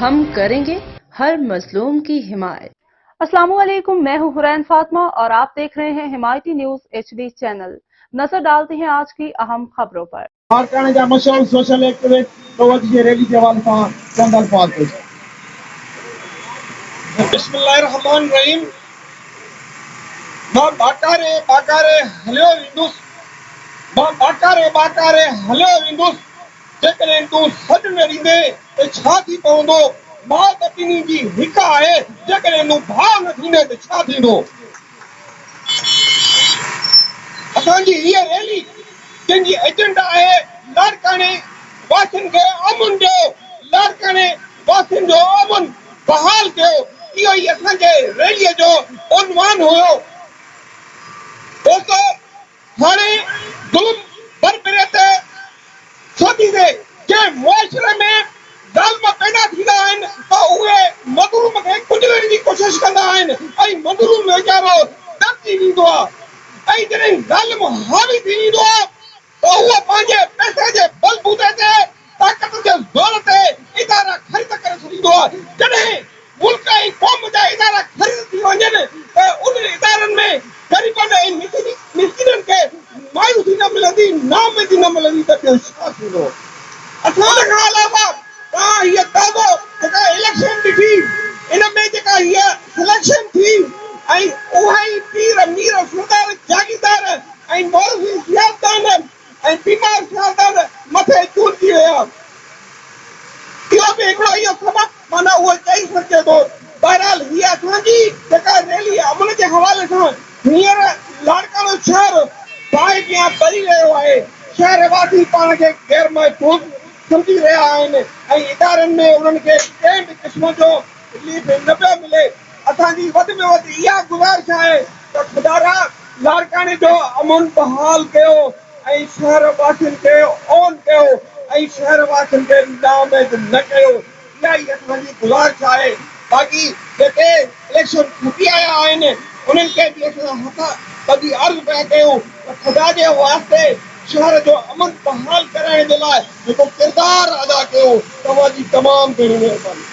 हम करेंगे हर मजलूम की हिमायत। अस्सलामुअलैकुम, मैं हूँ हुरैन फातिमा और आप देख रहे हैं हमायती न्यूज HD चैनल। नजर डालते हैं आज की अहम खबरों पर। لاڑکانہ जा मशहूर सोशल एक्टिविस्ट प्रवत जी रैली के हवाले सां चंद अल्फाज पेश। बिस्मिल्लाहिर्रहमानिर्रहीम। मां बाकारे बाकारे हलियो वेंदुसि, मां बाकारे बाकारे हलियो वेंदुसि। जेकॾहिं तूं सॾु न ॾींदे त छा थी पवंदो? माउ त ॿिन्ही जी हिकु आहे, जेकॾहिं तूं भाउ न थींदे त छा थींदो? असांजी हीअ रैली जंहिंजी एजेंडा आहे لاڑکانے वासियुनि खे अमन ॾियो, لاڑکانے वासियुनि जो अमन बहाल कयो, इहो ई असांजे रैलीअ जो उनवान हुयो। दोस्तो, हाणे ज़ुल्म बरबरियत छो थी थिए? जंहिं मुआशिरे में ज़ालिम पैदा थींदा आहिनि त उहे मज़लूम खे कुचलण जी कोशिशि कंदा आहिनि ऐं मज़लूम वीचारो दॿिजी वेंदो आहे। ऐं जॾहिं ज़ालिम हावी थी वेंदो आहे त उहो पंहिंजे पैसे जे बलबूते ते, ताक़त जे ज़ोर ते इदारा ख़रीद करे छॾींदो आहे। जॾहिं मुल्क ऐं क़ौम जा इदारा ख़रीद थी वञनि त उन इदारनि में ग़रीबनि ऐं मिस्किननि खे मायूसी न मिलंदी, नाउमीदी न मिलंदी त ॿियो छा थींदो? असां उन खां अलावा तव्हां हीअ दादो जेका इलेक्शन ॾिठी, इन में जेका हीअ सिलेक्शन थी ऐं उहा ई पीर मीर सरदार जागीरदार ऐं मौलवी सियासतदान ऐं बीमार सियासतदान मथे चूरजी विया। इहो बि हिकिड़ो इहो सबबु माना उहो चई सघिजे थो। बहरहाल हीअ असांजी जेका रैली अमन जे हवाले सां हींअर لاڑکانو शहर बाहि कीअं ॿरी रहियो आहे। शहर वासी पाण खे गैर महफ़ूज़ सम्झी रहिया आहिनि ऐं इदारनि में उन्हनि खे कंहिं बि क़िस्म जो रिलीफ न पियो मिले। असांजी वधि में वधि इहा गुज़ारिश आहे त ख़ुदा لاڑکانے जो अमन बहाल कयो ऐं शहर वासियुनि खे ओन कयो ऐं शहर वासियुनि खे नाउमीद न कयो। इहा ई असांजी गुज़ारिश आहे। बाक़ी जेके इलेक्शन खटी आया आहिनि उन्हनि खे बि असां हथ ॿधी अर्ज़ु पिया कयूं त ख़ुदा जे वास्ते शहर जो अमन बहाल कराइण जे लाइ जेको किरदारु अदा कयो, तव्हांजी तमामु घणी महिरबानी।